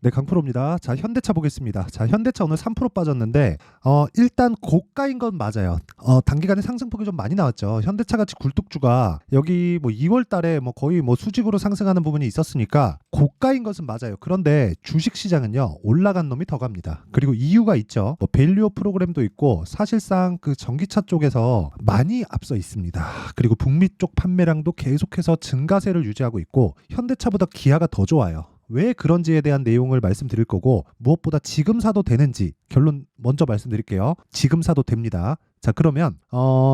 네, 강프로입니다. 자, 현대차 보겠습니다. 자, 현대차 오늘 3% 빠졌는데 일단 고가인 건 맞아요. 단기간에 상승폭이 좀 많이 나왔죠. 현대차 같이 굴뚝주가 여기 뭐 2월 달에 뭐 거의 뭐 수직으로 상승하는 부분이 있었으니까 고가인 것은 맞아요. 그런데 주식 시장은요, 올라간 놈이 더 갑니다. 그리고 이유가 있죠. 뭐 밸류업 프로그램도 있고 사실상 그 전기차 쪽에서 많이 앞서 있습니다. 그리고 북미 쪽 판매량도 계속해서 증가세를 유지하고 있고 현대차보다 기아가 더 좋아요. 왜 그런지에 대한 내용을 말씀드릴 거고, 무엇보다 지금 사도 되는지 결론 먼저 말씀드릴게요. 지금 사도 됩니다. 자, 그러면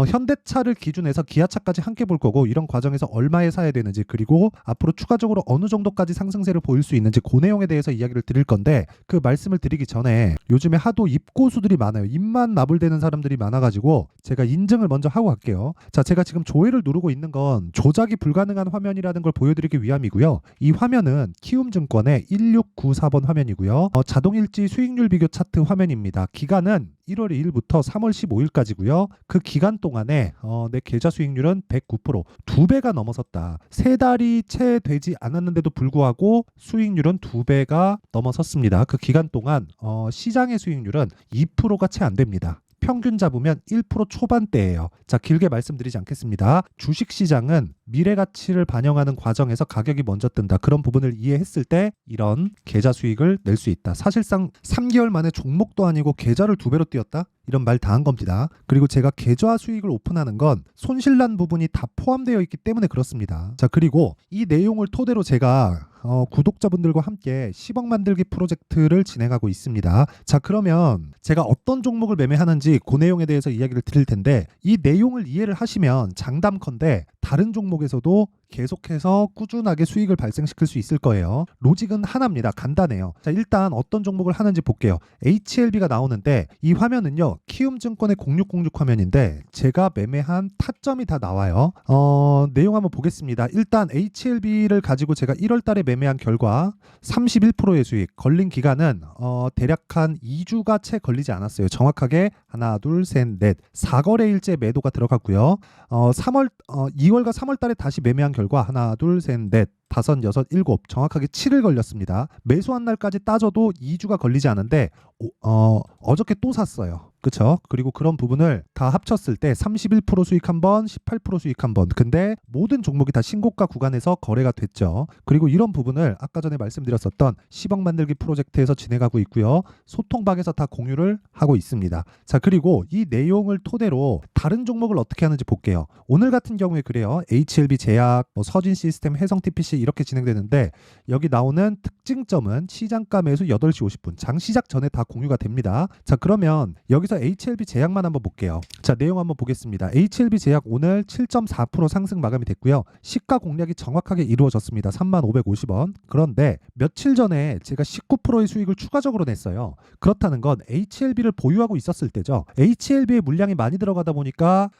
현대차를 기준해서 기아차까지 함께 볼 거고, 이런 과정에서 얼마에 사야 되는지, 그리고 앞으로 추가적으로 어느 정도까지 상승세를 보일 수 있는지 그 내용에 대해서 이야기를 드릴 건데, 그 말씀을 드리기 전에 요즘에 하도 입고수들이 많아요. 입만 나불대는 사람들이 많아가지고 제가 인증을 먼저 하고 갈게요. 자, 제가 지금 조회를 누르고 있는 건 조작이 불가능한 화면이라는 걸 보여드리기 위함이고요. 이 화면은 키움증권의 1694번 화면이고요. 자동일지 수익률 비교 차트 화면입니다. 기간은 1월 2일부터 3월 15일까지고요. 그 기간 동안에 내 계좌 수익률은 109%, 2배가 넘어섰다. 3달이 채 되지 않았는데도 불구하고 수익률은 2배가 넘어섰습니다. 그 기간 동안 시장의 수익률은 2%가 채 안 됩니다. 평균 잡으면 1% 초반대예요. 자, 길게 말씀드리지 않겠습니다. 주식시장은 미래 가치를 반영하는 과정에서 가격이 먼저 뜬다. 그런 부분을 이해했을 때 이런 계좌 수익을 낼 수 있다. 사실상 3개월 만에 종목도 아니고 계좌를 2배로 띄었다? 이런 말 다 한 겁니다. 그리고 제가 계좌 수익을 오픈하는 건 손실난 부분이 다 포함되어 있기 때문에 그렇습니다. 자, 그리고 이 내용을 토대로 제가 구독자분들과 함께 10억 만들기 프로젝트를 진행하고 있습니다. 자, 그러면 제가 어떤 종목을 매매하는지 그 내용에 대해서 이야기를 드릴 텐데, 이 내용을 이해를 하시면 장담컨대 다른 종목에서도 계속해서 꾸준하게 수익을 발생시킬 수 있을 거예요. 로직은 하나입니다. 간단해요. 자, 일단 어떤 종목을 하는지 볼게요. HLB가 나오는데, 이 화면은요, 키움증권의 0606 화면인데 제가 매매한 타점이 다 나와요. 내용 한번 보겠습니다. 일단 HLB를 가지고 제가 1월 달에 매매한 결과 31%의 수익, 걸린 기간은 대략 한 2주가 채 걸리지 않았어요. 정확하게 하나, 둘, 셋, 넷, 4거래일째 매도가 들어갔고요. 2월과 3월 달에 다시 매매한 결과 하나, 둘, 셋, 넷, 다섯, 여섯, 일곱, 정확하게 7일 걸렸습니다. 매수한 날까지 따져도 2주가 걸리지 않은데 어저께 또 샀어요. 그쵸? 그리고 그런 부분을 다 합쳤을 때 31% 수익 한 번, 18% 수익 한 번. 근데 모든 종목이 다 신고가 구간에서 거래가 됐죠. 그리고 이런 부분을 아까 전에 말씀드렸었던 10억 만들기 프로젝트에서 진행하고 있고요. 소통방에서 다 공유를 하고 있습니다. 자, 그리고 이 내용을 토대로 다른 종목을 어떻게 하는지 볼게요. 오늘 같은 경우에 그래요. HLB 제약, 서진 시스템, 해성 TPC 이렇게 진행되는데, 여기 나오는 특징점은 시장가 매수 8시 50분, 장 시작 전에 다 공유가 됩니다. 자, 그러면 여기서 HLB 제약만 한번 볼게요. 자, 내용 한번 보겠습니다. HLB 제약 오늘 7.4% 상승 마감이 됐고요. 시가 공략이 정확하게 이루어졌습니다. 3550원. 그런데 며칠 전에 제가 19%의 수익을 추가적으로 냈어요. 그렇다는 건 HLB를 보유하고 있었을 때죠. HLB의 물량이 많이 들어가다 보니까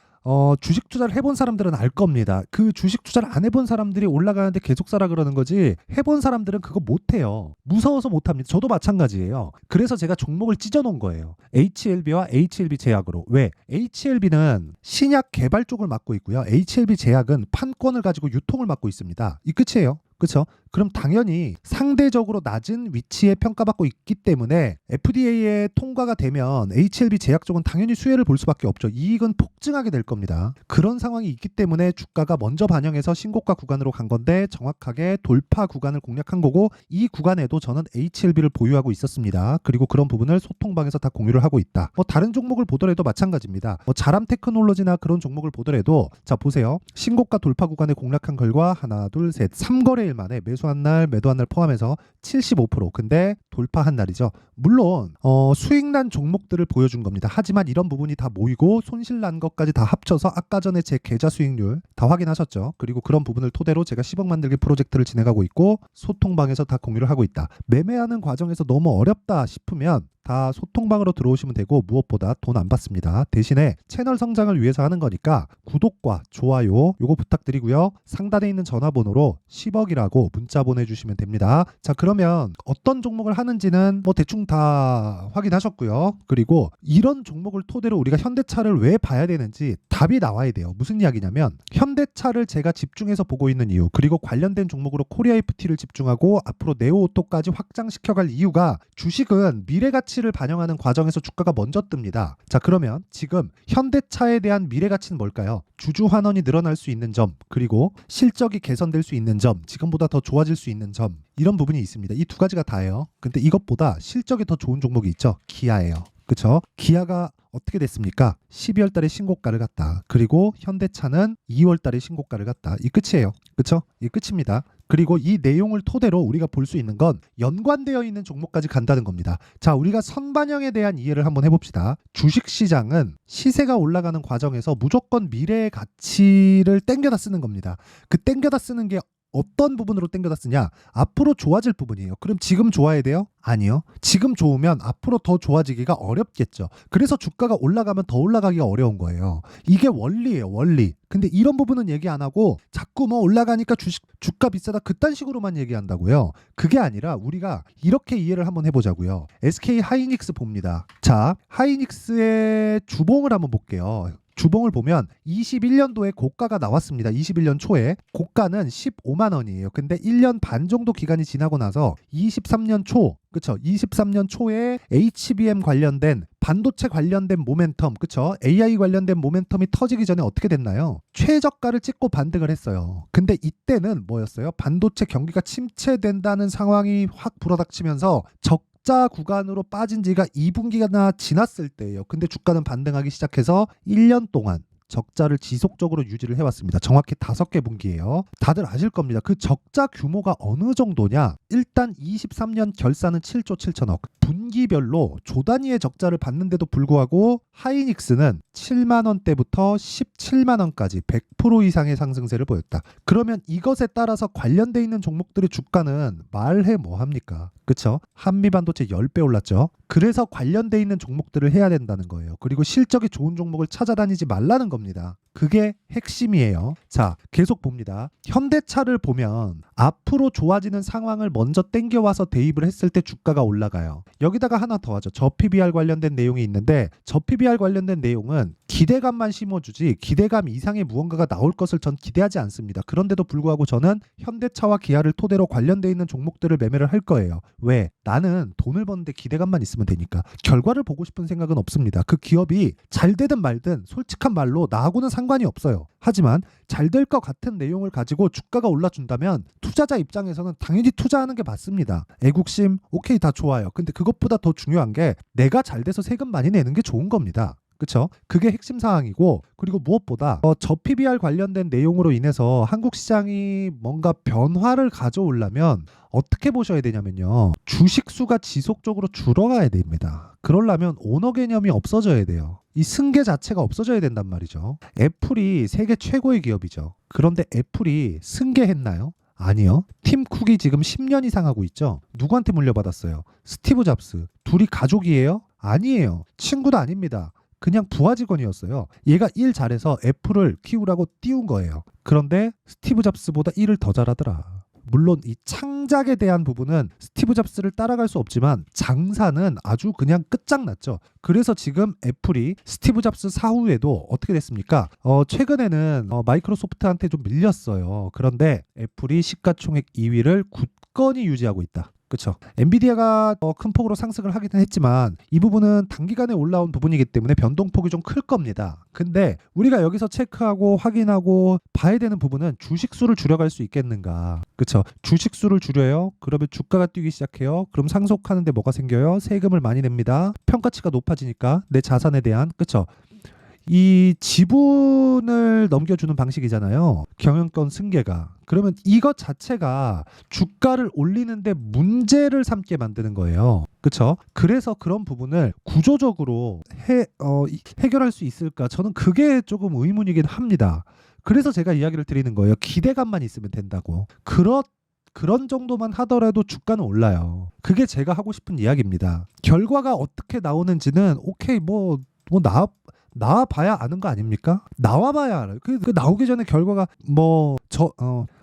주식 투자를 해본 사람들은 알 겁니다. 그 주식 투자를 안 해본 사람들이 올라가는데 계속 사라 그러는 거지, 해본 사람들은 그거 못해요. 무서워서 못합니다. 저도 마찬가지예요. 그래서 제가 종목을 찢어놓은 거예요. HLB와 HLB 제약으로. 왜? HLB는 신약 개발 쪽을 맡고 있고요. HLB 제약은 판권을 가지고 유통을 맡고 있습니다. 이 끝이에요. 그렇죠? 그럼 당연히 상대적으로 낮은 위치에 평가받고 있기 때문에 FDA에 통과가 되면 HLB 제약 쪽은 당연히 수혜를 볼 수밖에 없죠. 이익은 폭증하게 될 겁니다. 그런 상황이 있기 때문에 주가가 먼저 반영해서 신고가 구간으로 간 건데, 정확하게 돌파 구간을 공략한 거고, 이 구간에도 저는 HLB를 보유하고 있었습니다. 그리고 그런 부분을 소통방에서 다 공유를 하고 있다. 다른 종목을 보더라도 마찬가지입니다. 자람 테크놀로지나 그런 종목을 보더라도, 자, 보세요. 신고가 돌파 구간에 공략한 결과 하나, 둘, 셋, 3거래일 만에 매수한 날, 매도한 날 포함해서 75%. 근데 돌파한 날이죠. 물론 수익난 종목들을 보여준 겁니다. 하지만 이런 부분이 다 모이고 손실난 것까지 다 합쳐서 아까 전에 제 계좌 수익률 다 확인하셨죠. 그리고 그런 부분을 토대로 제가 10억 만들기 프로젝트를 진행하고 있고, 소통방에서 다 공유를 하고 있다. 매매하는 과정에서 너무 어렵다 싶으면 다 소통방으로 들어오시면 되고 무엇보다 돈 안 받습니다. 대신에 채널 성장을 위해서 하는 거니까 구독과 좋아요 요거 부탁드리고요. 상단에 있는 전화번호로 10억이라고 문자 보내주시면 됩니다. 자, 그러면 어떤 종목을 하는지는 뭐 대충 다 확인하셨고요. 그리고 이런 종목을 토대로 우리가 현대차를 왜 봐야 되는지 답이 나와야 돼요. 무슨 이야기냐면 현대차를 제가 집중해서 보고 있는 이유, 그리고 관련된 종목으로 코리아 FT를 집중하고 앞으로 네오오토까지 확장시켜갈 이유가 주식은 미래 가치를 반영하는 과정에서 주가가 먼저 뜹니다. 자, 그러면 지금 현대차에 대한 미래 가치는 뭘까요? 주주 환원이 늘어날 수 있는 점, 그리고 실적이 개선될 수 있는 점, 지금보다 더 좋아질 수 있는 점, 이런 부분이 있습니다. 이 두 가지가 다예요. 근데 이것보다 실적이 더 좋은 종목이 있죠. 기아예요. 그쵸? 기아가 어떻게 됐습니까? 12월 달에 신고가를 갔다. 그리고 현대차는 2월 달에 신고가를 갔다. 이 끝이에요. 그쵸? 이 끝입니다. 그리고 이 내용을 토대로 우리가 볼 수 있는 건 연관되어 있는 종목까지 간다는 겁니다. 자, 우리가 선반영에 대한 이해를 한번 해봅시다. 주식시장은 시세가 올라가는 과정에서 무조건 미래의 가치를 땡겨다 쓰는 겁니다. 그 땡겨다 쓰는 게 어떤 부분으로 땡겨다 쓰냐? 앞으로 좋아질 부분이에요. 그럼 지금 좋아야 돼요? 아니요. 지금 좋으면 앞으로 더 좋아지기가 어렵겠죠. 그래서 주가가 올라가면 더 올라가기가 어려운 거예요. 이게 원리예요, 원리. 근데 이런 부분은 얘기 안 하고 자꾸 뭐 올라가니까 주가 비싸다 그딴 식으로만 얘기한다고요. 그게 아니라 우리가 이렇게 이해를 한번 해보자고요. SK 하이닉스 봅니다. 자, 하이닉스의 주봉을 한번 볼게요. 주봉을 보면 21년도에 고가가 나왔습니다. 21년 초에 고가는 15만 원이에요. 근데 1년 반 정도 기간이 지나고 나서 23년 초, 그쵸? 23년 초에 HBM 관련된 반도체 관련된 모멘텀, 그쵸? AI 관련된 모멘텀이 터지기 전에 어떻게 됐나요? 최저가를 찍고 반등을 했어요. 근데 이때는 뭐였어요? 반도체 경기가 침체된다는 상황이 확 불어닥치면서 적자 구간으로 빠진 지가 2분기가 지났을 때예요. 근데 주가는 반등하기 시작해서 1년 동안 적자를 지속적으로 유지를 해왔습니다. 정확히 5개 분기예요. 다들 아실 겁니다. 그 적자 규모가 어느 정도냐? 일단 23년 결산은 7조 7천억. 분기별로 조 단위의 적자를 받는데도 불구하고 하이닉스는 7만 원대부터 17만 원까지 100% 이상의 상승세를 보였다. 그러면 이것에 따라서 관련돼 있는 종목들의 주가는 말해 뭐합니까? 그쵸? 한미반도체 10배 올랐죠. 그래서 관련돼 있는 종목들을 해야 된다는 거예요. 그리고 실적이 좋은 종목을 찾아다니지 말라는 겁니다. 그게 핵심이에요. 자, 계속 봅니다. 현대차를 보면 앞으로 좋아지는 상황을 먼저 땡겨와서 대입을 했을 때 주가가 올라가요. 여기다가 하나 더 하죠. 저 PBR 관련된 내용이 있는데 저 PBR 관련된 내용은 기대감만 심어주지 기대감 이상의 무언가가 나올 것을 전 기대하지 않습니다. 그런데도 불구하고 저는 현대차와 기아를 토대로 관련돼 있는 종목들을 매매를 할 거예요. 왜? 나는 돈을 버는데 기대감만 있으면 되니까 결과를 보고 싶은 생각은 없습니다. 그 기업이 잘 되든 말든 솔직한 말로 나하고는 상관이 없어요. 하지만 잘 될 것 같은 내용을 가지고 주가가 올라준다면 투자자 입장에서는 당연히 투자하는 게 맞습니다. 애국심 오케이 다 좋아요. 근데 그것보다 더 중요한 게 내가 잘 돼서 세금 많이 내는 게 좋은 겁니다. 그쵸? 그게 핵심 사항이고, 그리고 무엇보다 저 PBR 관련된 내용으로 인해서 한국 시장이 뭔가 변화를 가져오려면 어떻게 보셔야 되냐면요. 주식 수가 지속적으로 줄어가야 됩니다. 그러려면 오너 개념이 없어져야 돼요. 이 승계 자체가 없어져야 된단 말이죠. 애플이 세계 최고의 기업이죠. 그런데 애플이 승계했나요? 아니요. 팀 쿡이 지금 10년 이상 하고 있죠. 누구한테 물려받았어요? 스티브 잡스. 둘이 가족이에요? 아니에요. 친구도 아닙니다. 그냥 부하 직원이었어요. 얘가 일 잘해서 애플을 키우라고 띄운 거예요. 그런데 스티브 잡스보다 일을 더 잘하더라. 물론 이 창작에 대한 부분은 스티브 잡스를 따라갈 수 없지만 장사는 아주 그냥 끝장났죠. 그래서 지금 애플이 스티브 잡스 사후에도 어떻게 됐습니까? 최근에는 마이크로소프트한테 좀 밀렸어요. 그런데 애플이 시가총액 2위를 굳건히 유지하고 있다. 그렇죠. 엔비디아가 큰 폭으로 상승을 하기는 했지만 이 부분은 단기간에 올라온 부분이기 때문에 변동폭이 좀 클 겁니다. 근데 우리가 여기서 체크하고 확인하고 봐야 되는 부분은 주식수를 줄여갈 수 있겠는가. 그렇죠. 주식수를 줄여요. 그러면 주가가 뛰기 시작해요. 그럼 상속하는데 뭐가 생겨요? 세금을 많이 냅니다. 평가치가 높아지니까 내 자산에 대한, 그렇죠. 이 지분을 넘겨주는 방식이잖아요. 경영권 승계가. 그러면 이것 자체가 주가를 올리는데 문제를 삼게 만드는 거예요. 그렇죠? 그래서 그런 부분을 구조적으로 해결할 수 있을까? 저는 그게 조금 의문이긴 합니다. 그래서 제가 이야기를 드리는 거예요. 기대감만 있으면 된다고. 그런 정도만 하더라도 주가는 올라요. 그게 제가 하고 싶은 이야기입니다. 결과가 어떻게 나오는지는 오케이 나와봐야 아는 거 아닙니까? 나와봐야 알아요. 그 나오기 전에 결과가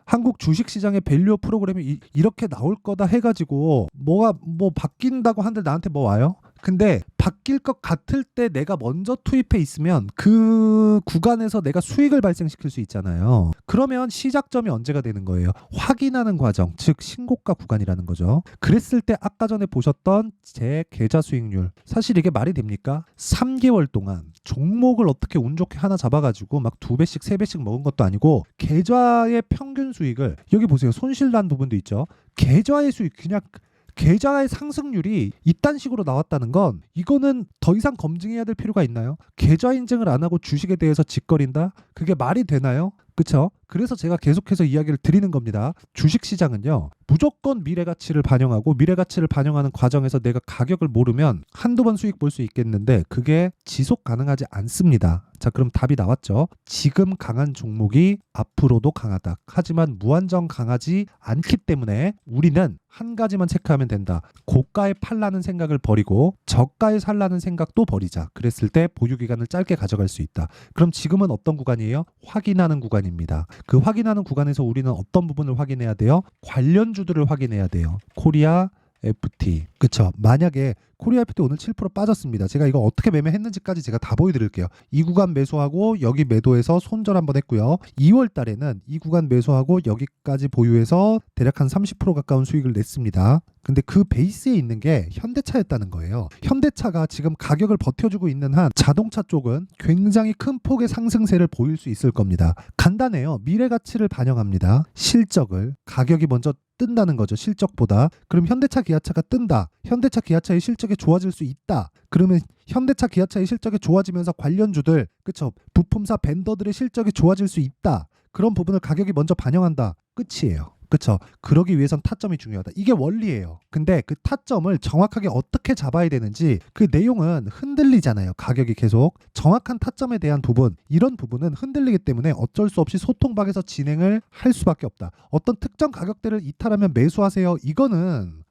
한국 주식시장의 밸류어 프로그램이 이렇게 나올 거다 해가지고 뭐가 바뀐다고 한들 나한테 뭐 와요? 근데 바뀔 것 같을 때 내가 먼저 투입해 있으면 그 구간에서 내가 수익을 발생시킬 수 있잖아요. 그러면 시작점이 언제가 되는 거예요? 확인하는 과정, 즉 신고가 구간이라는 거죠. 그랬을 때 아까 전에 보셨던 제 계좌 수익률, 사실 이게 말이 됩니까? 3개월 동안 종목을 어떻게 운 좋게 하나 잡아가지고 막 2배씩 3배씩 먹은 것도 아니고 계좌의 평균 수익을, 여기 보세요. 손실 난 부분도 있죠. 계좌의 수익, 그냥 계좌의 상승률이 이딴 식으로 나왔다는 건 이거는 더 이상 검증해야 될 필요가 있나요? 계좌 인증을 안 하고 주식에 대해서 짓거린다? 그게 말이 되나요? 그쵸? 그래서 제가 계속해서 이야기를 드리는 겁니다. 주식시장은요, 무조건 미래가치를 반영하고 미래가치를 반영하는 과정에서 내가 가격을 모르면 한두 번 수익 볼 수 있겠는데 그게 지속 가능하지 않습니다. 자, 그럼 답이 나왔죠. 지금 강한 종목이 앞으로도 강하다. 하지만 무한정 강하지 않기 때문에 우리는 한 가지만 체크하면 된다. 고가에 팔라는 생각을 버리고 저가에 살라는 생각도 버리자. 그랬을 때 보유기간을 짧게 가져갈 수 있다. 그럼 지금은 어떤 구간이에요? 확인하는 구간입니다. 그 확인하는 구간에서 우리는 어떤 부분을 확인해야 돼요? 관련주들을 확인해야 돼요. 코리아 FT. 그쵸? 만약에 코리아 FT 오늘 7% 빠졌습니다. 제가 이거 어떻게 매매했는지까지 제가 다 보여드릴게요. 이 구간 매수하고 여기 매도해서 손절 한번 했고요. 2월 달에는 이 구간 매수하고 여기까지 보유해서 대략 한 30% 가까운 수익을 냈습니다. 근데 그 베이스에 있는 게 현대차였다는 거예요. 현대차가 지금 가격을 버텨주고 있는 한 자동차 쪽은 굉장히 큰 폭의 상승세를 보일 수 있을 겁니다. 간단해요. 미래 가치를 반영합니다. 실적을, 가격이 먼저 뜬다는 거죠. 실적보다. 그럼 현대차, 기아차가 뜬다. 현대차, 기아차의 실적이 좋아질 수 있다. 그러면 현대차, 기아차의 실적이 좋아지면서 관련주들, 그쵸? 부품사 벤더들의 실적이 좋아질 수 있다. 그런 부분을 가격이 먼저 반영한다. 끝이에요. 그쵸? 그러기 위해선 타점이 중요하다. 이게 원리예요. 근데 그 타점을 정확하게 어떻게 잡아야 되는지 그 내용은 흔들리잖아요. 가격이 계속. 정확한 타점에 대한 부분, 이런 부분은 흔들리기 때문에 어쩔 수 없이 소통방에서 진행을 할 수밖에 없다. 어떤 특정 가격대를 이탈하면 매수하세요. 이거는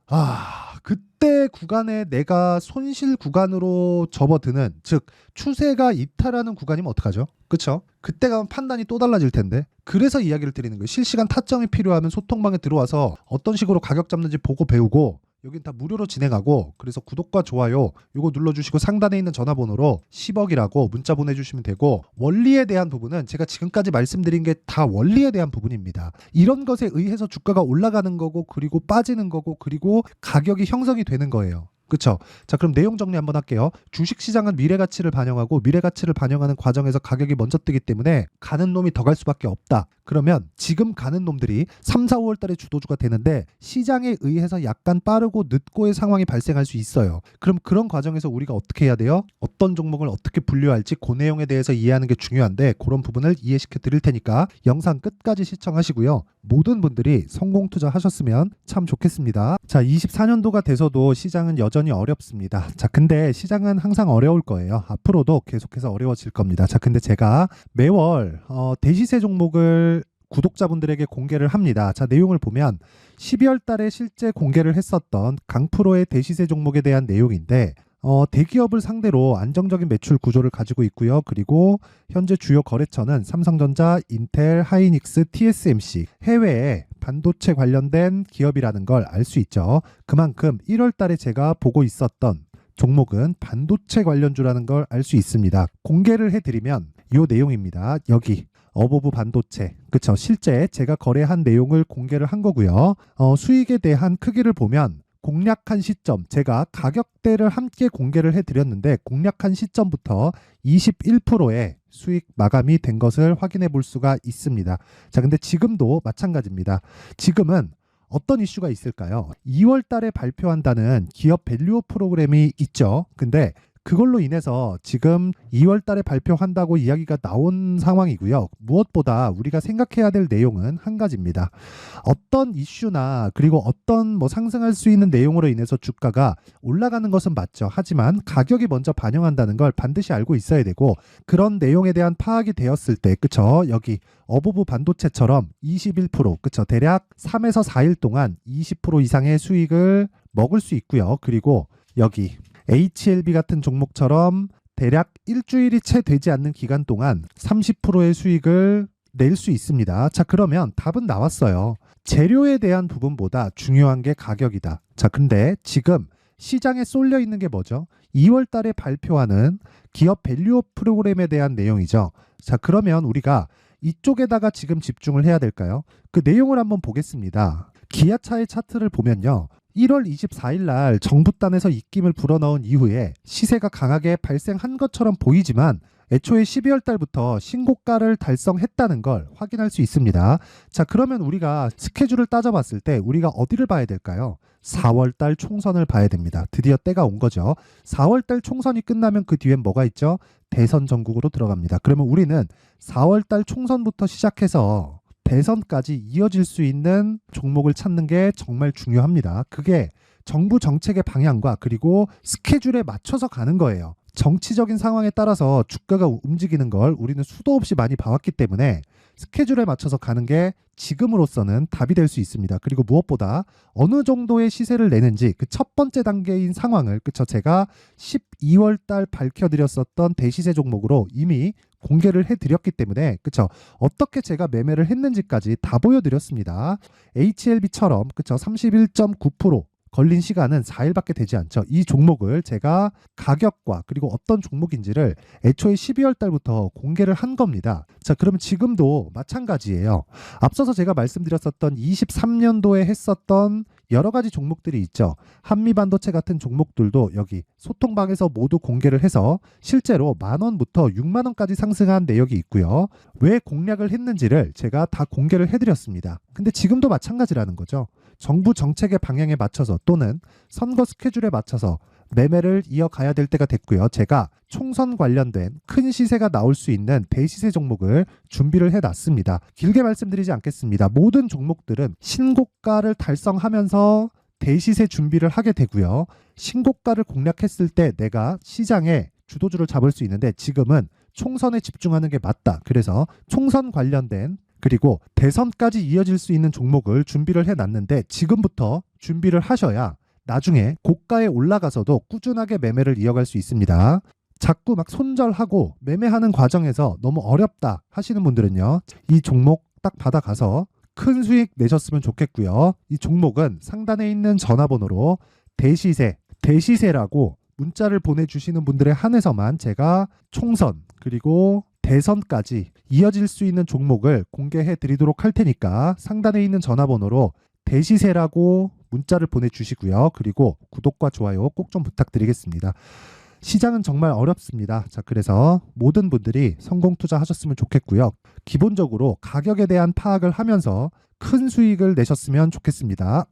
그때 구간에 내가 손실 구간으로 접어드는, 즉 추세가 이탈하는 구간이면 어떡하죠? 그쵸? 그때 가면 판단이 또 달라질 텐데. 그래서 이야기를 드리는 거예요. 실시간 타점이 필요하면 소통방에 들어와서 어떤 식으로 가격 잡는지 보고 배우고, 여긴 다 무료로 진행하고, 그래서 구독과 좋아요 요거 눌러주시고 상단에 있는 전화번호로 10억이라고 문자 보내주시면 되고, 원리에 대한 부분은 제가 지금까지 말씀드린 게 다 원리에 대한 부분입니다. 이런 것에 의해서 주가가 올라가는 거고, 그리고 빠지는 거고, 그리고 가격이 형성이 되는 거예요. 그쵸? 자, 그럼 내용 정리 한번 할게요. 주식시장은 미래가치를 반영하고 미래가치를 반영하는 과정에서 가격이 먼저 뜨기 때문에 가는 놈이 더 갈 수밖에 없다. 그러면 지금 가는 놈들이 3, 4, 5월 달에 주도주가 되는데 시장에 의해서 약간 빠르고 늦고의 상황이 발생할 수 있어요. 그럼 그런 과정에서 우리가 어떻게 해야 돼요? 어떤 종목을 어떻게 분류할지 그 내용에 대해서 이해하는 게 중요한데, 그런 부분을 이해시켜 드릴 테니까 영상 끝까지 시청하시고요. 모든 분들이 성공 투자하셨으면 참 좋겠습니다. 자, 24년도가 돼서도 시장은 여전히 어렵습니다. 자, 근데 시장은 항상 어려울 거예요. 앞으로도 계속해서 어려워질 겁니다. 자, 근데 제가 매월 대시세 종목을 구독자분들에게 공개를 합니다. 자, 내용을 보면 12월 달에 실제 공개를 했었던 강프로의 대시세 종목에 대한 내용인데, 대기업을 상대로 안정적인 매출 구조를 가지고 있고요. 그리고 현재 주요 거래처는 삼성전자, 인텔, 하이닉스, TSMC, 해외에 반도체 관련된 기업이라는 걸 알 수 있죠. 그만큼 1월 달에 제가 보고 있었던 종목은 반도체 관련주라는 걸 알 수 있습니다. 공개를 해드리면 이 내용입니다. 여기 어보브 반도체, 그쵸? 실제 제가 거래한 내용을 공개를 한 거고요. 수익에 대한 크기를 보면 공략한 시점, 제가 가격대를 함께 공개를 해드렸는데 공략한 시점부터 21%의 수익 마감이 된 것을 확인해 볼 수가 있습니다. 자, 근데 지금도 마찬가지입니다. 지금은 어떤 이슈가 있을까요? 2월 달에 발표한다는 기업 밸류어 프로그램이 있죠. 근데 그걸로 인해서 지금 2월 달에 발표한다고 이야기가 나온 상황이고요. 무엇보다 우리가 생각해야 될 내용은 한 가지입니다. 어떤 이슈나 그리고 어떤 뭐 상승할 수 있는 내용으로 인해서 주가가 올라가는 것은 맞죠. 하지만 가격이 먼저 반영한다는 걸 반드시 알고 있어야 되고, 그런 내용에 대한 파악이 되었을 때, 그쵸? 여기 어부부 반도체처럼 21%, 그쵸? 대략 3에서 4일 동안 20% 이상의 수익을 먹을 수 있고요. 그리고 여기 HLB 같은 종목처럼 대략 일주일이 채 되지 않는 기간 동안 30%의 수익을 낼 수 있습니다. 자, 그러면 답은 나왔어요. 재료에 대한 부분보다 중요한 게 가격이다. 자, 근데 지금 시장에 쏠려 있는 게 뭐죠? 2월 달에 발표하는 기업 밸류업 프로그램에 대한 내용이죠. 자, 그러면 우리가 이쪽에다가 지금 집중을 해야 될까요? 그 내용을 한번 보겠습니다. 기아차의 차트를 보면요. 1월 24일 날 정부단에서 입김을 불어넣은 이후에 시세가 강하게 발생한 것처럼 보이지만 애초에 12월 달부터 신고가를 달성했다는 걸 확인할 수 있습니다. 자, 그러면 우리가 스케줄을 따져봤을 때 우리가 어디를 봐야 될까요? 4월 달 총선을 봐야 됩니다. 드디어 때가 온 거죠. 4월 달 총선이 끝나면 그 뒤엔 뭐가 있죠? 대선 전국으로 들어갑니다. 그러면 우리는 4월 달 총선부터 시작해서 대선까지 이어질 수 있는 종목을 찾는 게 정말 중요합니다. 그게 정부 정책의 방향과 그리고 스케줄에 맞춰서 가는 거예요. 정치적인 상황에 따라서 주가가 움직이는 걸 우리는 수도 없이 많이 봐왔기 때문에 스케줄에 맞춰서 가는 게 지금으로서는 답이 될 수 있습니다. 그리고 무엇보다 어느 정도의 시세를 내는지 그 첫 번째 단계인 상황을, 그쵸? 제가 12월 달 밝혀드렸었던 대시세 종목으로 이미 공개를 해드렸기 때문에, 그쵸? 어떻게 제가 매매를 했는지까지 다 보여드렸습니다. HLB처럼, 그쵸? 31.9% 걸린 시간은 4일밖에 되지 않죠. 이 종목을 제가 가격과 그리고 어떤 종목인지를 애초에 12월 달부터 공개를 한 겁니다. 자, 그러면 지금도 마찬가지예요. 앞서서 제가 말씀드렸었던 23년도에 했었던 여러 가지 종목들이 있죠. 한미반도체 같은 종목들도 여기 소통방에서 모두 공개를 해서 실제로 10,000원부터 60,000원까지 상승한 내역이 있고요. 왜 공략을 했는지를 제가 다 공개를 해드렸습니다. 근데 지금도 마찬가지라는 거죠. 정부 정책의 방향에 맞춰서 또는 선거 스케줄에 맞춰서 매매를 이어가야 될 때가 됐고요. 제가 총선 관련된 큰 시세가 나올 수 있는 대시세 종목을 준비를 해놨습니다. 길게 말씀드리지 않겠습니다. 모든 종목들은 신고가를 달성하면서 대시세 준비를 하게 되고요. 신고가를 공략했을 때 내가 시장에 주도주를 잡을 수 있는데 지금은 총선에 집중하는 게 맞다. 그래서 총선 관련된 그리고 대선까지 이어질 수 있는 종목을 준비를 해놨는데 지금부터 준비를 하셔야 나중에 고가에 올라가서도 꾸준하게 매매를 이어갈 수 있습니다. 자꾸 막 손절하고 매매하는 과정에서 너무 어렵다 하시는 분들은요. 이 종목 딱 받아가서 큰 수익 내셨으면 좋겠고요. 이 종목은 상단에 있는 전화번호로 대시세라고 문자를 보내주시는 분들에 한해서만 제가 총선 그리고 대선까지 이어질 수 있는 종목을 공개해 드리도록 할 테니까 상단에 있는 전화번호로 대시세라고 문자를 보내주시고요. 그리고 구독과 좋아요 꼭 좀 부탁드리겠습니다. 시장은 정말 어렵습니다. 자, 그래서 모든 분들이 성공 투자하셨으면 좋겠고요. 기본적으로 가격에 대한 파악을 하면서 큰 수익을 내셨으면 좋겠습니다.